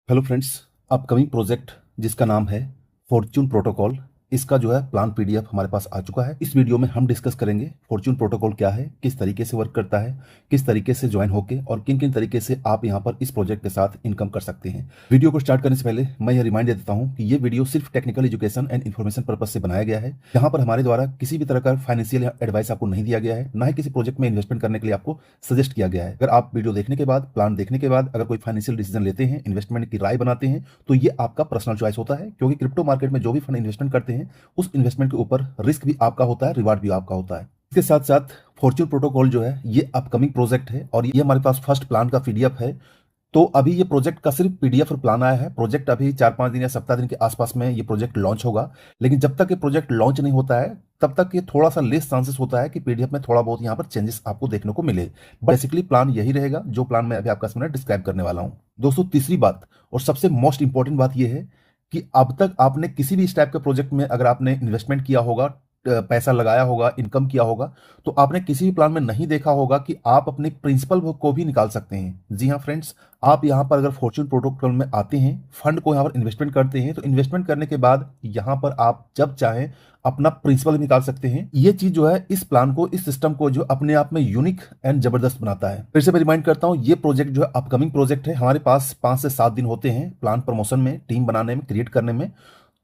Hello friends, upcoming project जिसका नाम है फॉर्च्यून प्रोटोकॉल, इसका जो है प्लान पीडीएफ हमारे पास आ चुका है। इस वीडियो में हम डिस्कस करेंगे फॉर्च्यून प्रोटोकॉल क्या है, किस तरीके से वर्क करता है, किस तरीके से ज्वाइन होके और किन किन तरीके से आप यहाँ पर इस प्रोजेक्ट के साथ इनकम कर सकते हैं। वीडियो को स्टार्ट करने से पहले मैं यह रिमाइंड दे देता हूँ कि ये वीडियो सिर्फ technical education and information purpose से बनाया गया है। यहाँ पर हमारे द्वारा किसी भी तरह का फाइनेंशियल एडवाइस आपको नहीं दिया गया है, ना ही किसी प्रोजेक्ट में इन्वेस्टमेंट करने के लिए आपको सजेस्ट किया गया है। अगर आप वीडियो देखने के बाद, प्लान देखने के बाद अगर कोई फाइनेंशियल डिसीजन लेते हैं, इन्वेस्टमेंट की राय बनाते हैं, तो ये आपका पर्सनल चॉइस होता है, क्योंकि क्रिप्टो मार्केट में जो भी फंड इन्वेस्टमेंट करते हैं उस इन्वेस्टमेंट के ऊपर रिस्क भी आपका होता है, रिवार्ड भी आपका होता है। इसके साथ साथ फॉर्च्यून प्रोटोकॉल जो है ये अपकमिंग प्रोजेक्ट है और ये हमारे पास फर्स्ट प्लान का पीडीएफ है। तो अभी ये प्रोजेक्ट का सिर्फ पीडीएफ और प्लान आया है। प्रोजेक्ट अभी 4-5 दिन या सप्ताह दिन के आसपास में ये प्रोजेक्ट लॉन्च होगा, लेकिन जब तक ये प्रोजेक्ट लॉन्च नहीं होता है तब तक ये थोड़ा सा लेस चांसेस होता है कि पीडीएफ में थोड़ा बहुत यहाँ पर चेंजेस आपको देखने को मिले। बेसिकली प्लान यही रहेगा जो प्लान मैं अभी आपका सामने डिस्क्राइब करने वाला हूँ। दोस्तों, तीसरी बात और सबसे मोस्ट इंपॉर्टेंट बात यह है कि अब तक आपने किसी भी इस टाइप के प्रोजेक्ट में अगर आपने इन्वेस्टमेंट किया होगा, पैसा लगाया होगा, इनकम किया होगा, तो आपने किसी भी प्लान में नहीं देखा होगा कि आप अपने प्रिंसिपल को भी निकाल सकते हैं। जी हाँ फ्रेंड्स, आप यहाँ पर अगर फॉर्च्यून प्रोटोकॉल में आते हैं, फंड को यहाँ पर इन्वेस्टमेंट करते हैं, तो इन्वेस्टमेंट करने के बाद यहाँ पर आप जब चाहें अपना प्रिंसिपल निकाल सकते हैं। ये चीज जो है इस प्लान को, इस सिस्टम को जो अपने आप में यूनिक एंड जबरदस्त बनाता है। फिर से मैं रिमाइंड करता हूँ, ये प्रोजेक्ट जो है अपकमिंग प्रोजेक्ट है। हमारे पास 5 से 7 दिन होते हैं प्लान प्रमोशन में, टीम बनाने में, क्रिएट करने में।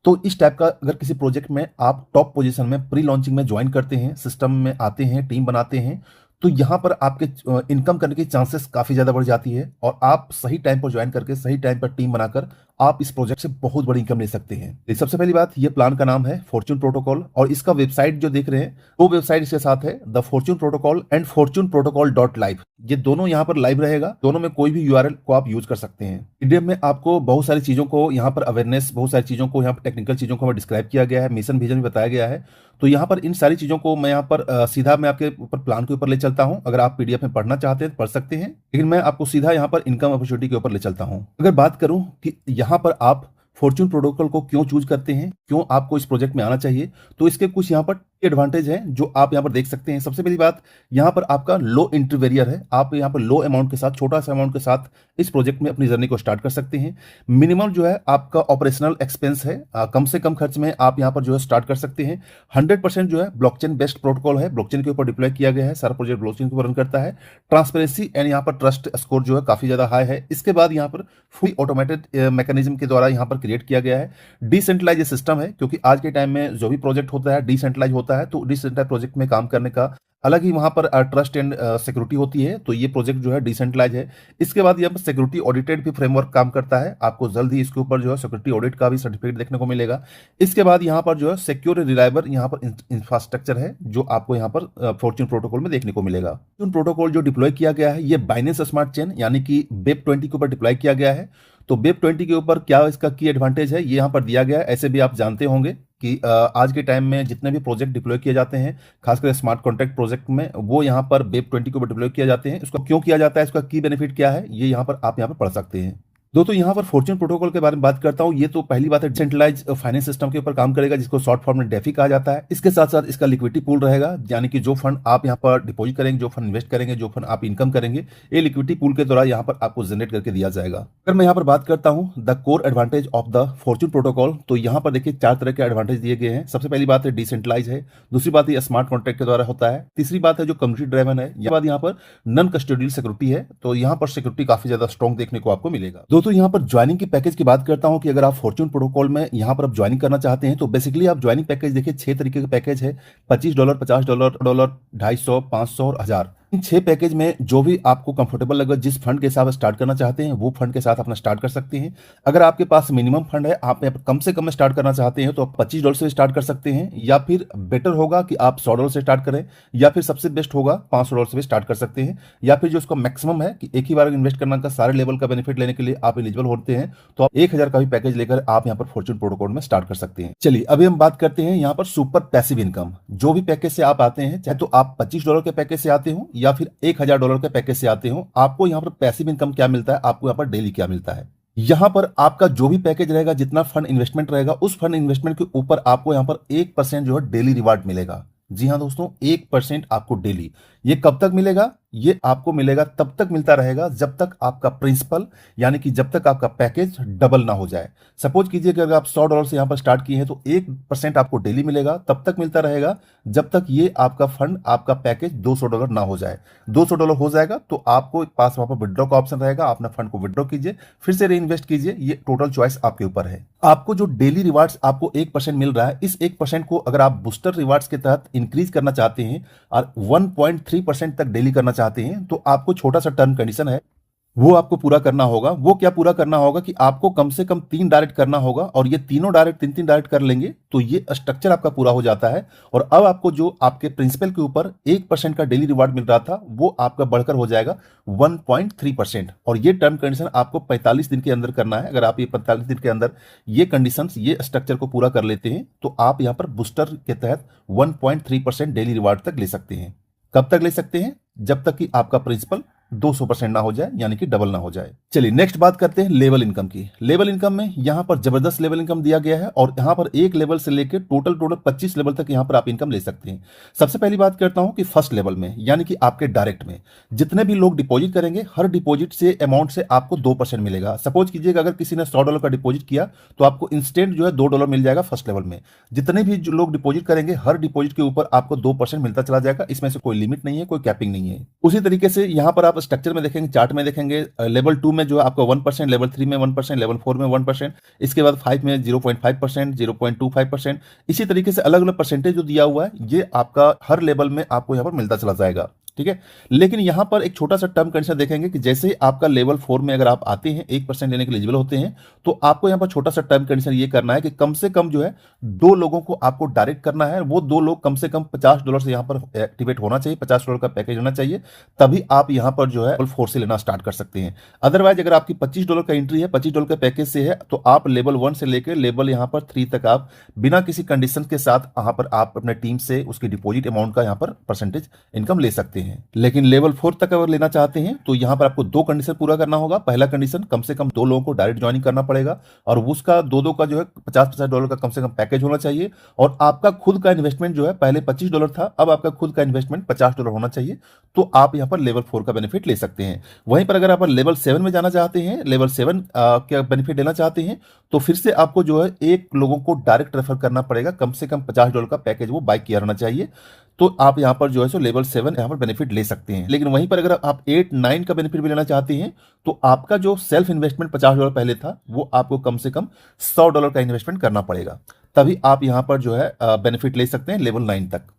तो इस टाइप का अगर किसी प्रोजेक्ट में आप टॉप पोजीशन में प्री लॉन्चिंग में ज्वाइन करते हैं, सिस्टम में आते हैं, टीम बनाते हैं, तो यहाँ पर आपके इनकम करने की चांसेस काफ़ी ज़्यादा बढ़ जाती है और आप सही टाइम पर ज्वाइन करके, सही टाइम पर टीम बनाकर आप इस प्रोजेक्ट से बहुत बड़ी इनकम ले सकते हैं। तो सबसे पहली बात, ये प्लान का नाम है फॉर्च्यून प्रोटोकॉल और इसका वेबसाइट जो देख रहे हैं वो वेबसाइट इसके साथ है the Fortune protocol and Fortune protocol .live। ये दोनों यहाँ पर लाइव रहेगा, दोनों में कोई भी यूआरएल को आप यूज कर सकते हैं। पीडीएफ में आपको बहुत सारी चीजों को यहाँ पर अवेयरनेस, बहुत सारी चीजों को यहाँ पर टेक्निकल चीजों को डिस्क्राइब किया गया है, मिशन विजन भी बताया गया है। तो यहाँ पर इन सारी चीजों को मैं यहाँ पर सीधा मैं आपके ऊपर प्लान के ऊपर ले चलता हूँ। अगर आप पीडीएफ में पढ़ना चाहते हैं तो पढ़ सकते हैं, लेकिन मैं आपको सीधा यहाँ पर इनकम अपॉर्चुनिटी के ऊपर ले चलता हूँ। अगर बात करूँ कि यहाँ पर आप फॉर्च्यून प्रोटोकॉल को क्यों चूज करते हैं, क्यों आपको इस प्रोजेक्ट में आना चाहिए, तो इसके कुछ यहाँ पर एडवांटेज है जो आप यहाँ पर देख सकते हैं। सबसे पहली बात, यहाँ पर आपका लो एंट्री बैरियर है। आप यहाँ पर लो अमाउंट के साथ, छोटा सा अमाउंट के साथ इस प्रोजेक्ट में अपनी जर्नी को स्टार्ट कर सकते हैं। मिनिमम जो है आपका ऑपरेशनल एक्सपेंस है, कम से कम खर्च में आप यहाँ पर जो है स्टार्ट कर सकते हैं। 100% जो है ब्लॉकचेन बेस्ड प्रोटोकॉल है, ब्लॉकचेन के ऊपर डिप्लॉय किया गया है, सारा प्रोजेक्ट ब्लॉकचेन के ऊपर रन करता है। ट्रांसपेरेंसी एंड यहाँ पर ट्रस्ट स्कोर जो है काफी ज्यादा हाई है। इसके बाद यहाँ पर फुल ऑटोमेटेड मैकेनिज्म के द्वारा यहाँ पर क्रिएट किया गया है। डिसेंट्रलाइज सिस्टम है, क्योंकि आज के टाइम में जो भी प्रोजेक्ट होता है डिसेंट्रलाइज होता है, तो डिसेंट्रलाइज प्रोजेक्ट में काम करने का अलग ही वहां पर ट्रस्ट एंड सिक्योरिटी होती है। तो ये प्रोजेक्ट जो है डिसेंट्रलाइज है। इसके बाद यहाँ पर सिक्योरिटी ऑडिटेड भी फ्रेमवर्क काम करता है। आपको जल्द ही इसके ऊपर जो है सिक्योरिटी ऑडिट का भी सर्टिफिकेट देखने को मिलेगा। इसके बाद यहाँ पर जो है सिक्योर रिलायबल यहाँ पर इंफ्रास्ट्रक्चर है जो आपको यहाँ पर फॉर्च्यून प्रोटोकॉल में देखने को मिलेगा। फॉर्च्यून प्रोटोकॉल जो डिप्लॉय किया गया है ये बाइनेंस स्मार्ट चेन यानी कि BEP20 के ऊपर डिप्लॉय किया गया है। तो BEP20 के ऊपर क्या इसका की एडवांटेज है ये यहाँ पर दिया गया है। ऐसे भी आप जानते होंगे कि आज के टाइम में जितने भी प्रोजेक्ट डिप्लॉय किए जाते हैं, खासकर स्मार्ट कॉन्ट्रैक्ट प्रोजेक्ट में, वो यहाँ पर BEP20 के ऊपर डिप्लॉय किए जाते हैं। इसको क्यों किया जाता है, इसका की बेनिफिट क्या है, ये यहाँ पर आप यहाँ पर पढ़ सकते हैं। दोस्तों, यहाँ पर फॉर्च्यून प्रोटोकॉल के बारे में बात करता हूँ। ये तो पहली बात है, डिसेंट्रलाइज फाइनेंस सिस्टम के ऊपर काम करेगा, जिसको शॉर्ट फॉर्म में डेफी कहा जाता है। इसके साथ साथ इसका लिक्विडिटी पूल रहेगा, यानी कि जो फंड आप यहाँ पर डिपॉजिट करेंगे, जो फंड इन्वेस्ट करेंगे, जो फंड आप इनकम करेंगे, ये लिक्विडिटी पूल के द्वारा यहाँ पर आपको जनरेट करके दिया जाएगा। अगर मैं यहाँ पर बात करता हूँ the core advantage of the Fortune protocol, तो यहाँ पर देखिए 4 तरह के एडवांटेज दिए गए हैं। सबसे पहली बात है डिसेंट्रलाइज है, दूसरी बात है स्मार्ट कॉन्ट्रैक्ट के द्वारा होता है, तीसरी बात है जो कम्युनिटी ड्राइवन है, यह बात यहाँ पर नॉन कस्टोडियल सिक्योरिटी है। तो यहाँ पर सिक्योरिटी काफी ज्यादा स्ट्रॉन्ग देखने को आपको मिलेगा। दोस्तों, यहाँ पर ज्वाइनिंग पैकेज की बात करता हूं कि अगर आप फॉर्च्यून प्रोटोकॉल में यहां पर आप ज्वाइनिंग करना चाहते हैं, तो बेसिकली आप ज्वाइनिंग पैकेज देखिए 6 तरीके के पैकेज है। $25, $50, $250, 500 और 1000। इन 6 पैकेज में जो भी आपको कंफर्टेबल लगे, जिस फंड के साथ स्टार्ट करना चाहते हैं वो फंड के साथ अपना स्टार्ट कर सकते हैं। अगर आपके पास मिनिमम फंड है, आप कम से कम में स्टार्ट करना चाहते हैं, तो आप $25 से स्टार्ट कर सकते हैं, या फिर बेटर होगा कि आप $100 से स्टार्ट करें, या फिर सबसे बेस्ट होगा $500 से भी स्टार्ट कर सकते हैं, या फिर जो उसका मैक्सिमम है कि एक ही बार इन्वेस्ट करना का सारे लेवल का बेनिफिट लेने के लिए आप एलिजिबल होते हैं, तो आप 1000 का भी पैकेज लेकर आप यहाँ पर फॉर्च्यून प्रोटोकॉल में स्टार्ट कर सकते हैं। चलिए अभी हम बात करते हैं यहाँ पर सुपर पैसिव इनकम। जो भी पैकेज से आप आते हैं, चाहे तो आप $25 के पैकेज से आते हो या फिर $1000 के पैकेज से आते हो, आपको यहाँ पर पैसिव इनकम क्या मिलता है, आपको यहाँ पर डेली क्या मिलता है। यहाँ पर आपका जो भी पैकेज रहेगा, जितना फंड इन्वेस्टमेंट रहेगा, उस फंड इन्वेस्टमेंट के ऊपर आपको यहाँ पर 1% जो है डेली रिवार्ड मिलेगा। जी हाँ दोस्तों, 1% आपको डेली, ये कब तक मिलेगा? ये आपको मिलेगा तब तक मिलता रहेगा जब तक आपका प्रिंसिपल यानी कि जब तक आपका पैकेज डबल ना हो जाए। सपोज कीजिए कि अगर आप $100 से यहां पर स्टार्ट किए हैं तो 1% आपको डेली मिलेगा, तब तक मिलता रहेगा जब तक ये आपका फंड आपका पैकेज $200 ना हो जाए। $200 हो जाएगा तो आपको पास वहां पर विड्रॉ का ऑप्शन रहेगा, अपना फंड को विड्रॉ कीजिए, फिर से री इन्वेस्ट कीजिए। ये टोटल चॉइस आपके ऊपर है। आपको जो डेली रिवार्ड्स आपको 1% मिल रहा है, इस 1% को अगर आप बूस्टर रिवार्ड्स के तहत इंक्रीज करना चाहते हैं और 1.3% तक डेली करना चाहते हैं तो आपको छोटा सा टर्म कंडीशन है, वो आपको पूरा करना होगा। वो क्या पूरा करना होगा कि आपको कम से कम 3 डायरेक्ट करना होगा, और ये तीनों डायरेक्ट 3-3 डायरेक्ट कर लेंगे तो ये स्ट्रक्चर आपका पूरा हो जाता है। और अब आपको जो आपके प्रिंसिपल के ऊपर 1% का डेली रिवार्ड मिल रहा था वो आपका बढ़कर हो जाएगा 1.3%। और ये टर्म कंडीशन आपको 45 दिन के अंदर करना है। अगर आप ये 45 दिन के अंदर ये कंडीशन ये स्ट्रक्चर को पूरा कर लेते हैं तो आप यहां पर बूस्टर के तहत 1.3% डेली रिवार्ड तक ले सकते हैं। कब तक ले सकते हैं? जब तक कि आपका प्रिंसिपल 200% ना हो जाए, यानी कि डबल ना हो जाए। चलिए नेक्स्ट बात करते हैं लेवल इनकम की। लेवल इनकम में यहां पर जबरदस्त लेवल इनकम दिया गया है, और यहां पर एक लेवल से लेकर टोटल 25 लेवल तक यहां पर आप इनकम ले सकते हैं। सबसे पहली बात करता हूं कि फर्स्ट लेवल में यानी कि आपके डायरेक्ट में जितने भी लोग डिपॉजिट करेंगे, हर डिपॉजिट से अमाउंट से आपको 2% मिलेगा। सपोज कीजिएगा अगर किसी ने $100 का डिपॉजिट किया तो आपको इंस्टेंट जो है $2 मिल जाएगा फर्स्ट लेवल में। जितने भी जो लोग डिपॉजिट करेंगे, हर डिपॉजिट के ऊपर आपको 2% मिलता चला जाएगा। इसमें से कोई लिमिट नहीं है, कोई कैपिंग नहीं है। उसी तरीके से यहां पर आप स्ट्रक्चर में देखेंगे, चार्ट में देखेंगे, लेवल 2 में जो है आपका 1%, लेवल 3 में 1%, लेवल 4 में 1%, इसके बाद 5 में 0.5%, 0.25%, इसी तरीके से अलग अलग परसेंटेज जो दिया हुआ है ये आपका हर लेवल में आपको यहां पर मिलता चला जाएगा। ठीक है, लेकिन यहां पर एक छोटा सा टर्म कंडीशन देखेंगे कि जैसे आपका लेवल 4 में अगर आप आते हैं, 1% लेने के लिए एलिजिबल होते हैं, तो आपको यहां पर छोटा सा टर्म कंडीशन ये करना है कि कम से कम जो है 2 लोगों को आपको डायरेक्ट करना है। वो 2 लोग कम से कम $50 से यहां पर एक्टिवेट होना चाहिए, $50 का पैकेज होना चाहिए, तभी आप यहां पर जो है लेवल 4 से लेना स्टार्ट कर सकते हैं। अदरवाइज अगर आपकी $25 का एंट्री है, $25 का पैकेज से है, तो आप लेवल 1 से लेकर लेवल यहां पर 3 तक आप बिना किसी कंडीशन के साथ यहां पर आप अपने टीम से उसकी डिपॉजिट अमाउंट का यहां पर परसेंटेज इनकम ले सकते हैं। लेकिन लेवल 4 तक अगर लेना चाहते हैं तो यहां पर आपको 2 कंडीशन पूरा करना होगा। पहला कंडीशन, कम से कम 2 लोगों को डायरेक्ट ज्वाइनिंग करना पड़ेगा, और उसका 2-2 का जो है $50 का कम से कम पैकेज होना चाहिए। और आपका खुद का इन्वेस्टमेंट जो है पहले $25 था, अब आपका खुद का इन्वेस्टमेंट $50 होना चाहिए, तो आप यहां पर लेवल 4 का बेनिफिट ले सकते हैं। वहीं पर अगर आप लेवल 7 में जाना चाहते हैं, लेवल 7 का बेनिफिट लेना चाहते हैं, तो फिर से आपको जो है 1 लोगों को डायरेक्ट रेफर करना पड़ेगा, कम से कम $50 का पैकेज वो बाय किया रहना चाहिए, तो आप यहां पर जो है सो लेवल 7 यहां पर बेनिफिट ले सकते हैं। लेकिन वहीं पर अगर आप 8-9 का बेनिफिट भी लेना चाहते हैं तो आपका जो सेल्फ इन्वेस्टमेंट $50 पहले था वो आपको कम से कम $100 का इन्वेस्टमेंट करना पड़ेगा, तभी आप यहां पर जो है बेनिफिट ले सकते हैं लेवल 9 तक।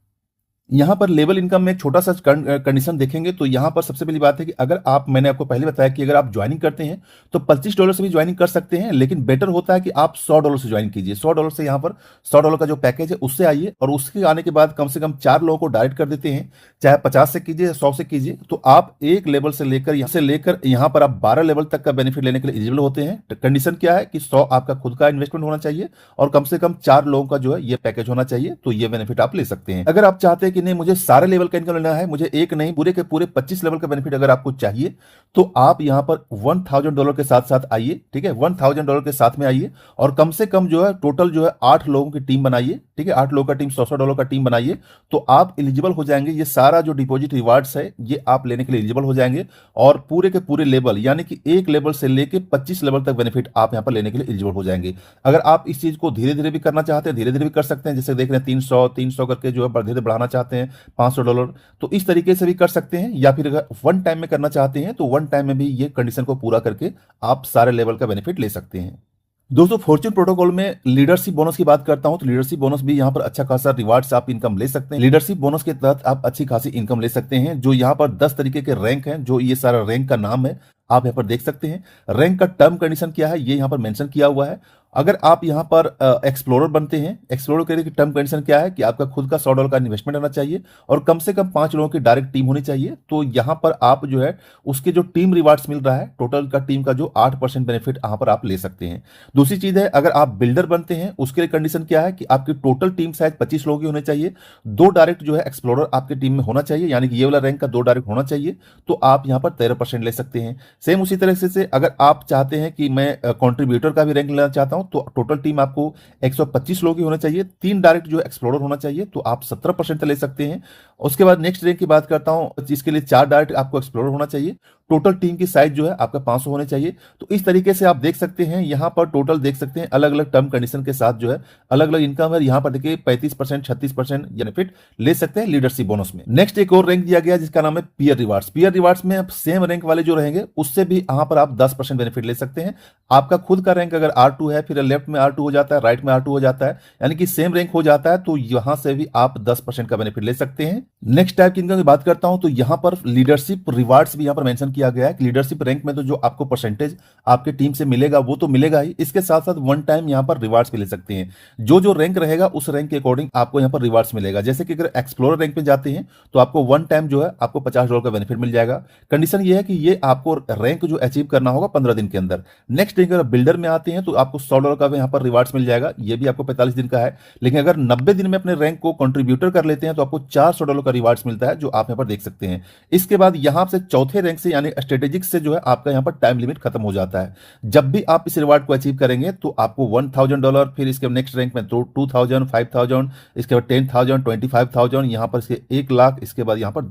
यहां पर लेवल इनकम में एक छोटा सा कंडीशन देखेंगे तो यहां पर सबसे पहली बात है कि अगर आप, मैंने आपको पहले बताया कि अगर आप ज्वाइनिंग करते हैं तो $25 से भी ज्वाइनिंग कर सकते हैं, लेकिन बेटर होता है कि आप $100 से ज्वाइन कीजिए। $100 से यहां पर $100 का जो पैकेज है उससे आइए, और उसके आने के बाद कम से कम 4 लोगों को डायरेक्ट कर देते हैं, चाहे 50 से कीजिए, 100 से कीजिए, तो आप एक लेवल से लेकर यहां पर आप 12 लेवल तक का बेनिफिट लेने के लिए एलिजिबल होते हैं। कंडीशन क्या है कि 100 आपका खुद का इन्वेस्टमेंट होना चाहिए और कम से कम 4 लोगों का जो है ये पैकेज होना चाहिए, तो ये बेनिफिट आप ले सकते हैं। अगर आप चाहते हैं कि नहीं मुझे सारे लेवल का इनकम लेना है, मुझे एक नहीं पूरे के पूरे 25 लेवल का बेनिफिट अगर आपको चाहिए, तो आप यहां पर $1000 के साथ साथ आइए। ठीक है, $1000 के साथ में आइए, और कम से कम जो है टोटल जो है 8 लोगों की टीम बनाइए। ठीक है, 8 लोगों का टीम, $100 का टीम बनाइए, तो आप एलिजिबल हो जाएंगे। ये सारा जो डिपॉजिट रिवार्ड्स है ये आप लेने के लिए एलिजिबल हो जाएंगे, और पूरे के पूरे लेवल यानी कि एक लेवल से लेके 25 लेवल तक बेनिफिट आप यहां पर लेने के लिए एलिजिबल हो जाएंगे। अगर आप इस चीज को धीरे धीरे भी करना चाहते हैं, धीरे धीरे भी कर सकते हैं, जैसे देख रहे हैं 300 करके जो है धीरे धीरे बढ़ाना चाहते हैं $500, तो इस तरीके से भी कर सकते हैं। या फिर अगर वन टाइम में करना चाहते हैं तो वन टाइम में भी ये कंडीशन को पूरा करके आप सारे लेवल का बेनिफिट ले सकते हैं। दोस्तों, फॉर्च्यून प्रोटोकॉल में लीडरशिप बोनस की बात करता हूं तो लीडरशिप बोनस भी यहां पर अच्छा खासा रिवार्ड्स आप इनकम ले सकते हैं। लीडरशिप बोनस के तहत आप अच्छी खासी इनकम ले सकते हैं, जो यहां पर 10 तरीके के रैंक हैं, जो ये सारा रैंक का नाम है, आप यहां पर देख सकते हैं। रैंक का टर्म कंडीशन क्या है ये यहां पर मेंशन किया हुआ है। अगर आप यहां पर एक्सप्लोरर बनते हैं, एक्सप्लोरर के टर्म कंडीशन क्या है कि आपका खुद का $100 का इन्वेस्टमेंट होना चाहिए और कम से कम 5 लोगों की डायरेक्ट टीम होनी चाहिए। तो यहां पर आप जो है उसके जो टीम रिवार्ड्स मिल रहा है, टोटल का टीम का जो 8% बेनिफिट यहां पर आप ले सकते हैं। दूसरी चीज है, अगर आप बिल्डर बनते हैं उसके लिए कंडीशन क्या है कि आपकी टोटल टीम साइज 25 लोगों की होनी चाहिए, 2 डायरेक्ट जो है एक्सप्लोरर आपकी टीम में होना चाहिए, यानी कि ये वाला रैंक का 2 डायरेक्ट होना चाहिए, तो आप यहां पर 13% ले सकते हैं। सेम उसी तरह से अगर आप चाहते हैं कि मैं कंट्रीब्यूटर का भी रैंक लेना चाहता हूं तो टोटल टीम आपको 125 लोग ही होना चाहिए, 3 डायरेक्ट जो एक्सप्लोरर होना चाहिए, तो आप 17% ले सकते हैं। उसके बाद नेक्स्ट रैंक की बात करता हूं, इसके लिए 4 डायरेक्ट आपको एक्सप्लोरर होना चाहिए। टोटल टीम की साइज जो है आपका 500 होने चाहिए। तो इस तरीके से आप देख सकते हैं, यहां पर टोटल देख सकते हैं अलग अलग टर्म कंडीशन के साथ जो है अलग अलग इनकम है। यहां पर देखिए 35%, 36% बेनिफिट ले सकते हैं लीडरशिप बोनस में। नेक्स्ट एक और रैंक दिया गया जिसका नाम है पीयर रिवार्ड्स। पीयर रिवार्ड्स में सेम रैंक वाले जो रहेंगे उससे भी यहां पर आप 10% बेनिफिट ले सकते हैं। आपका खुद का रैंक अगर R2 है, फिर लेफ्ट में R2 हो जाता है, राइट में R2 हो जाता है, यानी कि सेम रैंक हो जाता है, तो यहां से भी आप 10% का बेनिफिट ले सकते हैं। नेक्स्ट टाइप की इनकम की बात करता हूं, तो यहां पर लीडरशिप रिवार्ड्स भी यहां पर मेंशन किया गया है। लीडरशिप रैंक में तो जो आपको परसेंटेज आपके टीम से मिलेगा वो तो मिलेगा ही, इसके साथ साथ वन टाइम यहां पर रिवार्ड्स भी ले सकते हैं। जो जो रैंक रहेगा उस रैंक के अकॉर्डिंग आपको यहां पर रिवार्ड्स मिलेगा। जैसे कि अगर एक्सप्लोरर रैंक पे जाते हैं तो आपको वन टाइम जो है आपको $50 का बेनिफिट मिल जाएगा। कंडीशन ये है कि ये आपको रैंक जो अचीव करना होगा 15 दिन के अंदर। नेक्स्ट अगर बिल्डर में आते हैं तो आपको $100 का यहां पर रिवार्ड्स मिल जाएगा, ये भी आपको 45 दिन का है। लेकिन अगर 90 दिन में अपने रैंक को कंट्रीब्यूटर कर लेते हैं तो आपको $400 का रिवार्ड्स मिलता है, जो आप यहां पर देख सकते हैं। इसके बाद यहां से चौथे रैंक से यानी स्ट्रेटेजिक से जो है आपका यहां पर टाइम लिमिट खत्म हो जाता है। जब भी आप इस रिवार्ड को अचीव करेंगे तो आपको $1000, फिर इसके नेक्स्ट रैंक में तो 2000, 5000, इसके बाद 10,000, 25,000, यहां पर इसके 1 लाख, इसके बाद यहां पर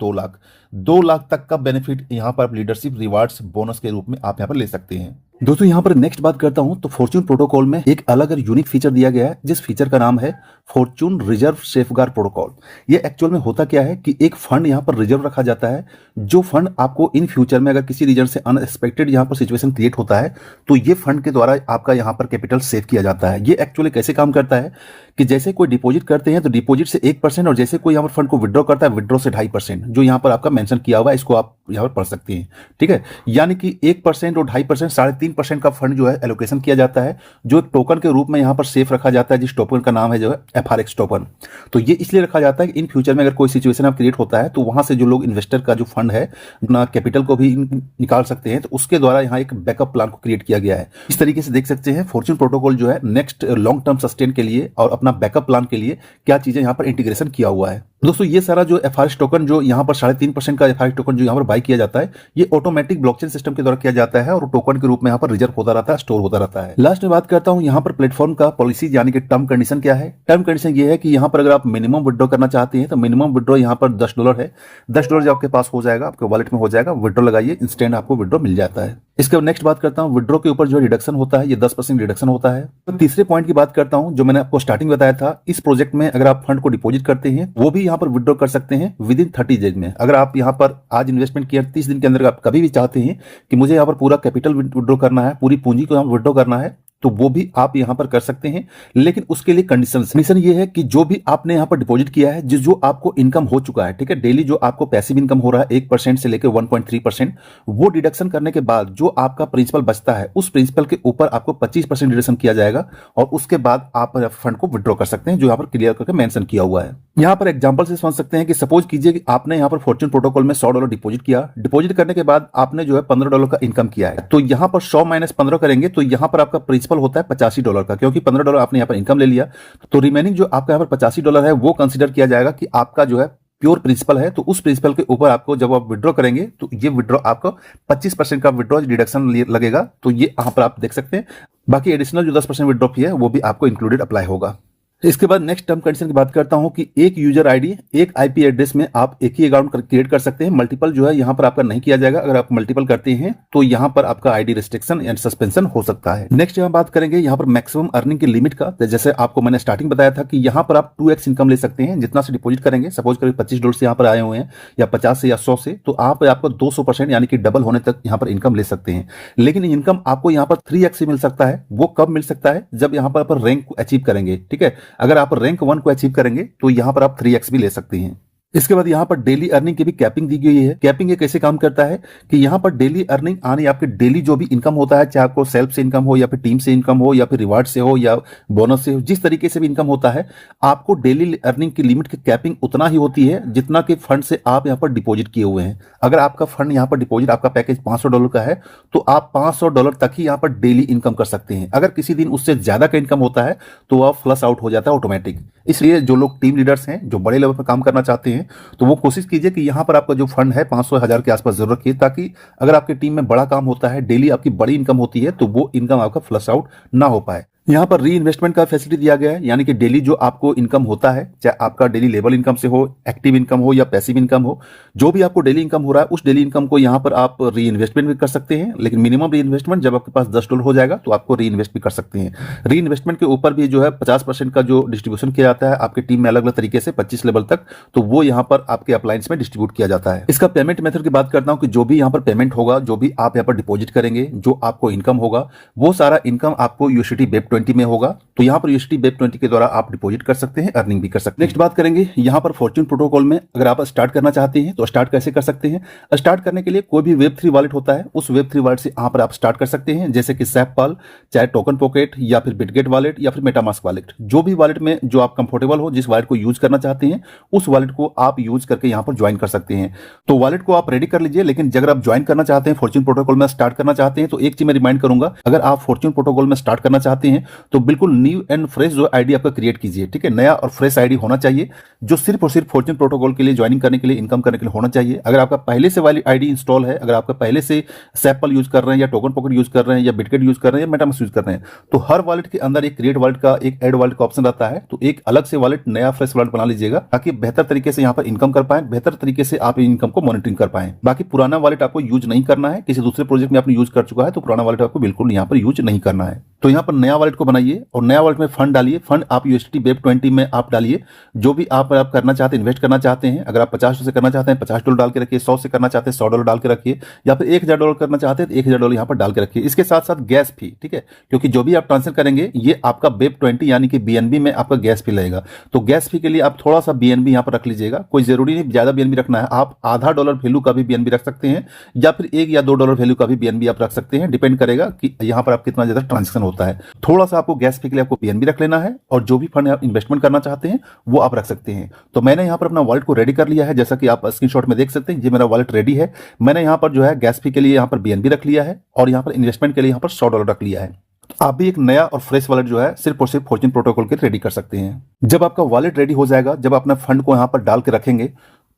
2 लाख तक का बेनिफिट यहां पर आप लीडरशिप रिवार्ड्स बोनस के रूप में आप यहां पर ले सकते हैं। दोस्तों यहां पर नेक्स्ट बात करता हूं, तो फॉर्च्यून प्रोटोकॉल में एक अलग और यूनिक फीचर दिया गया है, जिस फीचर का नाम है फॉर्च्यून रिजर्व सेफगार्ड प्रोटोकॉल। ये एक्चुअल में होता क्या है कि एक फंड यहां पर रिजर्व रखा जाता है, जो फंड आपको इन फ्यूचर में अगर किसी रीजन से अनएक्सपेक्टेड यहां पर सिचुएशन क्रिएट होता है तो ये फंड के द्वारा आपका यहां पर कैपिटल सेव किया जाता है। ये एक्चुअली कैसे काम करता है कि जैसे कोई डिपॉजिट करते हैं तो डिपॉजिट से 1%, और जैसे कोई यहां पर फंड को विड्रॉ करता है विड्रॉ से 2.5%, जो यहां पर आपका मेंशन किया हुआ है, इसको आप यहां पर पढ़ सकते हैं। ठीक है, यानी कि 1% और 2.5%, 3.5% का फंड जो है एलोकेशन किया जाता है, जो एक टोकन के रूप में यहां पर सेफ रखा जाता है, जिस टोकन का नाम है जो है FRX टोकन। तो ये इसलिए रखा जाता है कि इन फ्यूचर में अगर कोई सिचुएशन आप क्रिएट होता है तो वहां से जो लोग इन्वेस्टर का जो फंड है अपना कैपिटल को भी निकाल सकते हैं, तो उसके द्वारा यहाँ एक बैकअप प्लान को क्रिएट किया गया है। इस तरीके से देख सकते हैं फॉर्च्यून प्रोटोकॉल जो है नेक्स्ट लॉन्ग टर्म सस्टेन के लिए और अपना बैकअप प्लान के लिए क्या चीजें यहाँ पर इंटीग्रेशन किया हुआ है। दोस्तों ये सारा जो FRX टोकन जो यहाँ पर 3.5% का FRX टोकन जो यहाँ पर बाय किया जाता है, ये ऑटोमेटिक ब्लॉकचेन सिस्टम के द्वारा किया जाता है और टोकन के रूप में यहाँ पर रिजर्व होता रहता है, स्टोर होता रहता है। लास्ट में बात करता हूँ यहाँ पर प्लेटफॉर्म का पॉलिसी यानी कि टर्म कंडीशन क्या है। टर्म कंडीशन ये है कि यहाँ पर अगर आप मिनिमम विड्रॉ करना चाहते हैं तो मिनिमम विड्रॉ यहाँ पर $10 है। $10 जो आपके पास हो जाएगा, आपके वॉलेट में हो जाएगा, विड्रॉ लगाइए, इंस्टेंट आपको विड्रॉ मिल जाता है। इसके बाद नेक्स्ट बात करता हूँ विड्रॉ के ऊपर जो रिडक्शन होता है, ये 10% रिडक्शन होता है। तो तीसरे पॉइंट की बात करता हूँ, जो मैंने आपको स्टार्टिंग बताया था, इस प्रोजेक्ट में अगर आप फंड को डिपॉजिट करते हैं वो भी यहाँ पर विड्रॉ कर सकते हैं विद इन 30 डेज में। अगर आप यहाँ पर आज इन्वेस्टमेंट किया 30 दिन के अंदर आप कभी भी चाहते हैं कि मुझे यहाँ पर पूरा कैपिटल विड्रॉ करना है, पूरी पूंजी को यहाँ विड्रॉ करना है, तो वो भी आप यहां पर कर सकते हैं। लेकिन उसके लिए कंडीशन ये है कि जो भी आपने यहां पर डिपॉजिट किया है, जो आपको इनकम हो चुका है, ठीक है, डेली जो आपको पैसिव इनकम हो रहा है 1% से लेकर 1.3%, वो डिडक्शन करने के बाद जो आपका प्रिंसिपल बचता है उस प्रिंसिपल के ऊपर आपको 25% डिडक्शन किया जाएगा और उसके बाद आप फंड को विड्रॉ कर सकते हैं, जो यहां पर क्लियर करके मेंशन किया हुआ है। यहां पर एग्जांपल से समझ सकते हैं कि सपोज कीजिए कि आपने यहां पर फॉर्च्यून प्रोटोकॉल में $100 डिपॉजिट किया। डिपॉजिट करने के बाद आपने जो है $15 का इनकम किया है, तो यहां पर 100 माइनस 15 करेंगे तो यहां पर आपका प्रिंसिपल होता है $85 का, क्योंकि $15 आपने यहां पर इनकम ले लिया, तो रिमेनिंग जो आपका यहां पर $85 है वो कंसीडर किया जाएगा कि आपका जो है प्योर प्रिंसिपल है। तो उस प्रिंसिपल के ऊपर आपको जब आप विड्रॉ करेंगे तो ये विड्रॉ आपको 25% का विड्रॉ डिडक्शन लगेगा, तो ये यहां पर आप देख सकते हैं। बाकी एडिशनल जो 10% विड्रॉ फी है वो भी आपको इंक्लूडेड अप्लाई होगा। इसके बाद नेक्स्ट टर्म कंडीशन की बात करता हूं कि एक यूजर आईडी एक आईपी एड्रेस में आप एक ही अकाउंट क्रिएट कर सकते हैं। मल्टीपल जो है यहां पर आपका नहीं किया जाएगा। अगर आप मल्टीपल करते हैं तो यहां पर आपका आईडी रिस्ट्रिक्शन एंड सस्पेंशन हो सकता है। नेक्स्ट यहां बात करेंगे यहां पर मैक्सिमम अर्निंग की लिमिट का। जैसे आपको मैंने स्टार्टिंग बताया था कि यहां पर आप 2x इनकम ले सकते हैं जितना से डिपॉजिट करेंगे। सपोज करें $25 से यहां पर आए हुए हैं या 50 से या 100 से, तो आपको 200% यानी कि डबल होने तक यहां पर इनकम ले सकते हैं। लेकिन इनकम आपको यहां पर 3x से मिल सकता है। वो कब मिल सकता है? जब यहां पर रैंक को अचीव करेंगे। ठीक है, अगर आप रैंक 1 को अचीव करेंगे तो यहां पर आप 3x भी ले सकते हैं। इसके बाद यहां पर डेली अर्निंग की भी कैपिंग दी गई है। कैपिंग ये कैसे काम करता है कि यहां पर डेली अर्निंग आने आपके डेली जो भी इनकम होता है, चाहे आपको सेल्फ से इनकम हो या फिर टीम से इनकम हो या फिर रिवार्ड से हो या बोनस से हो, जिस तरीके से भी इनकम होता है, आपको डेली अर्निंग की लिमिट की कैपिंग उतना ही होती है जितना कि फंड से आप यहां पर डिपॉजिट किए हुए हैं। अगर आपका फंड यहां पर डिपॉजिट आपका पैकेज $500 का है तो आप $500 तक ही यहां पर डेली इनकम कर सकते हैं। अगर किसी दिन उससे ज्यादा का इनकम होता है तो वह फ्लश आउट हो जाता है ऑटोमेटिक। इसलिए जो लोग टीम लीडर्स हैं, जो बड़े लेवल पर काम करना चाहते हैं, तो वो कोशिश कीजिए कि यहां पर आपका जो फंड है 500,000 के आसपास जरूर रखिए, ताकि अगर आपकी टीम में बड़ा काम होता है, डेली आपकी बड़ी इनकम होती है, तो वो इनकम आपका फ्लश आउट ना हो पाए। यहाँ पर री इन्वेस्टमेंट का फैसिलिटी दिया गया है, यानी कि डेली जो आपको इनकम होता है, चाहे आपका डेली लेवल इनकम से हो, एक्टिव इनकम हो या पैसिव इनकम हो, जो भी आपको डेली इनकम हो रहा है उस डेली इनकम को यहाँ पर आप री इन्वेस्टमेंट भी कर सकते हैं। लेकिन मिनिमम री इन्वेस्टमेंट जब आपके पास $10 हो जाएगा तो आपको री इन्वेस्ट भी कर सकते हैं। री इन्वेस्टमेंट के ऊपर भी जो है 50% का जो डिस्ट्रीब्यूशन किया जाता है आपके टीम में अलग अलग तरीके से 25 लेवल तक, तो वो यहाँ पर आपके अप्लायंस में डिस्ट्रीब्यूट किया जाता है। इसका पेमेंट मेथड की बात करता हूँ कि जो भी यहाँ पर पेमेंट होगा, जो भी आप यहाँ पर डिपॉजिट करेंगे, जो आपको इनकम होगा, वो सारा इनकम आपको यूएसडी वेब 20 में होगा। तो यहाँ पर यूएसडी वेब 20 के द्वारा आप डिपॉजिट कर सकते हैं, अर्निंग भी कर सकते हैं। नेक्स्ट बात करेंगे यहाँ पर फॉर्च्यून प्रोटोकॉल में अगर आप स्टार्ट करना चाहते हैं तो स्टार्ट कैसे कर सकते हैं। स्टार्ट करने के लिए कोई भी वेब3 वॉलेट होता है, उस वेब3 वॉलेट से यहाँ पर आप स्टार्ट कर सकते हैं, जैसे कि सैपपाल, चाहे टोकन पॉकेट या फिर बिटगेट वॉलेट या फिर मेटामास्क वॉलेट। जो भी वॉलेट में जो आप कंफर्टेबल हो, जिस वॉलेट को यूज करना चाहते हैं, उस वॉलेट को आप यूज करके यहाँ पर ज्वाइन कर सकते हैं। तो वॉलेट को आप रेडी कर लीजिए। लेकिन अगर आप ज्वाइन करना चाहते हैं, फॉर्च्यून प्रोटोकॉल में स्टार्ट करना चाहते हैं, तो एक चीज मैं रिमाइंड करूंगा, अगर आप फॉर्च्यून प्रोटोकॉल में स्टार्ट करना चाहते हैं तो बिल्कुल न्यू एंड फ्रेश जो आईडी आपका क्रिएट कीजिए। ठीक है, नया और फ्रेश आईडी होना चाहिए, जो सिर्फ और सिर्फ फॉर्च्यून प्रोटोकॉल के लिए ज्वाइनिंग करने के लिए, इनकम करने के लिए होना चाहिए। अगर आपका पहले से वाली आईडी इंस्टॉल है, अगर आपका पहले से सैपल यूज कर रहे हैं या टोकन पॉकेट यूज कर रहे हैं या बिटगेट यूज कर रहे हैं या मेटामास्क यूज कर रहे हैं, तो हर वॉलेट के अंदर एक क्रिएट वॉलेट का, एक ऐड वॉलेट का ऑप्शन रहता है। तो एक अलग से वॉलेट, नया फ्रेश वॉलेट बना लीजिएगा, ताकि बेहतर तरीके से यहाँ पर इनकम कर पाए, बेहतर तरीके से आप इनकम को मॉनिटरिंग कर पाए। बाकी पुराना वॉलेट आपको यूज नहीं करना है। किसी दूसरे प्रोजेक्ट में आपने यूज कर चुका है तो पुराना वॉलेट आपको बिल्कुल यहाँ पर यूज नहीं करना है। तो यहाँ पर नया वॉलेट को बनाइए और नया वॉलेट में फंड डालिए। फंड आप यूएसडी वेब 20 में आप डालिए। जो भी आप करना चाहते हैं, इन्वेस्ट करना चाहते हैं, अगर आप $50 से करना चाहते हैं $50 डाल के रखिए, 100 से करना चाहते हैं $100 डाल के रखिए, या फिर $1000 करना चाहते हैं तो $1000 यहाँ पर डाल के रखिए। इसके साथ साथ गैस फी, ठीक है, क्योंकि जो भी आप ट्रांसफर करेंगे ये आपका वेब 20 यानी कि बीएनबी में आपका गैस फी लगेगा। तो गैस फी के लिए आप थोड़ा सा बीएनबी यहाँ पर रख लीजिएगा। कोई जरूरी नहीं ज्यादा बीएनबी रखना है, आप $0.50 वैल्यू का भी बीएनबी रख सकते हैं, या फिर $1 या $2 वैल्यू का भी बीएनबी आप रख सकते हैं। डिपेंड करेगा कि यहाँ पर आप कितना ज्यादा ट्रांजेक्शन होता है। थोड़ा सा आपको गैस फी के लिए आपको बीएनबी रख लेना है, और जो भी फंड आप इन्वेस्टमेंट करना चाहते हैं वो आप रख सकते हैं। तो मैंने यहाँ पर अपना वॉलेट को रेडी कर लिया है, जैसा कि आप स्क्रीनशॉट में देख सकते हैं। ये मेरा वॉलेट रेडी है। मैंने यहाँ पर जो है गैस फी के लिए यहाँ पर बीएनबी रख लिया है, और यहाँ पर इन्वेस्टमेंट के लिए यहाँ पर $100 रख लिया है। तो आप भी एक नया और फ्रेश वॉलेट जो है सिर्फ और सिर्फ फॉर्च्यून प्रोटोकॉल के रेडी कर सकते हैं। जब आपका वॉलेट रेडी हो जाएगा, जब अपना फंड को यहाँ पर डाल के रखेंगे,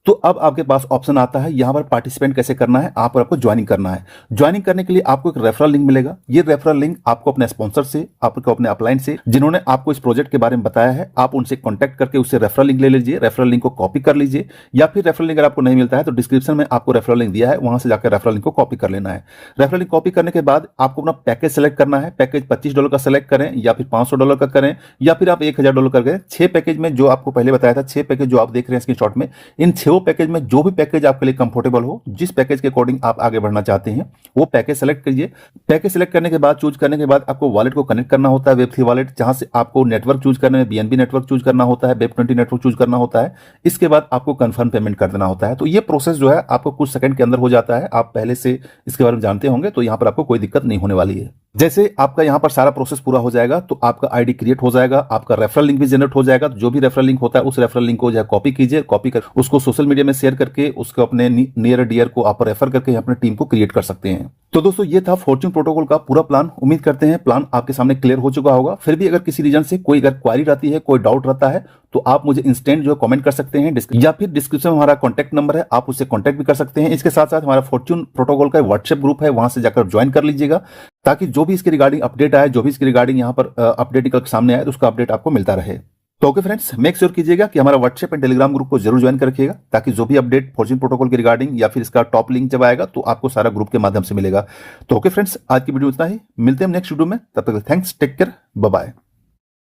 तो अब आपके पास ऑप्शन आता है यहाँ पर पार्टिसिपेंट कैसे करना है, आप और आपको ज्वाइनिंग करना है। ज्वाइनिंग करने के लिए आपको एक रेफरल लिंक मिलेगा। ये रेफरल लिंक आपको अपने स्पॉन्सर से, आपको अपने अपलाइन से, जिन्होंने आपको इस प्रोजेक्ट के बारे में बताया है, आप उनसे कॉन्टैक्ट करके उससे रेफरल लिंक ले लीजिए। रेफरल लिंक को कॉपी कर लीजिए, या फिर रेफरल लिंक अगर आपको नहीं मिलता है तो डिस्क्रिप्शन में आपको रेफरल लिंक दिया है, वहां से जाकर रेफरल लिंक को कॉपी कर लेना है। रेफरल लिंक कॉपी करने के बाद आपको अपना पैकेज सेलेक्ट करना है। पैकेज $25 का सेलेक्ट करें, या फिर $500 का करें, या फिर आप $1000 कर गए। 6 पैकेज में जो आपको पहले बताया था, 6 पैकेज जो आप देख रहे हैं स्क्रीनशॉट में, इन 6 पैकेज में जो भी पैकेज आपके लिए कंफर्टेबल हो, जिस पैकेज के अकॉर्डिंग आप आगे बढ़ना चाहते हैं, वो पैकेज सेलेक्ट कीजिए। पैकेज सेलेक्ट करने के बाद, चूज करने के बाद आपको वॉलेट को कनेक्ट करना होता है, वेब3 वॉलेट, जहां से आपको नेटवर्क चूज करने में बीएनबी नेटवर्क चूज करना होता है, वेब 20 नेटवर्क चूज करना होता है। इसके बाद आपको कंफर्म पेमेंट कर देना होता है। तो ये प्रोसेस जो है आपको कुछ सेकंड के अंदर हो जाता है। आप पहले से इसके बारे में जानते होंगे, तो यहां पर आपको कोई दिक्कत नहीं होने वाली है। जैसे आपका यहां पर सारा प्रोसेस पूरा हो जाएगा तो आपका आईडी क्रिएट हो जाएगा, आपका रेफरल लिंक भी जनरेट हो जाएगा। तो जो भी रेफरल लिंक होता है उस रेफरल लिंक को जो है कॉपी कीजिए, कॉपी कर उसको सोशल मीडिया में शेयर करके उसको अपने नियर डियर को आप रेफर करके अपने टीम को क्रिएट कर सकते हैं। तो दोस्तों ये था फॉर्च्यून प्रोटोकॉल का पूरा प्लान। उम्मीद करते हैं प्लान आपके सामने क्लियर हो चुका होगा। फिर भी अगर किसी रीजन से कोई अगर क्वारी रहती है, कोई डाउट रहता है, तो आप मुझे इंस्टेंट जो कमेंट कर सकते हैं, या फिर डिस्क्रिप्शन में हमारा कॉन्टैक्ट नंबर है, आप उससे कॉन्टैक्ट भी कर सकते हैं। इसके साथ साथ हमारा फॉर्च्यून प्रोटोकॉल का व्हाट्सएप ग्रुप है, वहां से जाकर ज्वाइन कर लीजिएगा, ताकि जो भी इसके रिगार्डिंग अपडेट आए, जो भी इसके रिगार्डिंग यहाँ पर अपडेट निकल सामने आए, तो उसका अपडेट आपको मिलता रहे। तो ओके फ्रेंड्स, मेक श्योर कीजिएगा कि हमारा व्हाट्सएप एंड टेलीग्राम ग्रुप को जरूर ज्वाइन कर रखिएगा, ताकि जो भी अपडेट फॉर्च्यून प्रोटोकॉल के रिगार्डिंग या फिर इसका टॉप लिंक जब आएगा तो आपको सारा ग्रुप के माध्यम से मिलेगा। तो ओके फ्रेंड्स, आज की वीडियो इतना ही। मिलते हैं नेक्स्ट वीडियो में, तब तक thanks, take care, bye bye.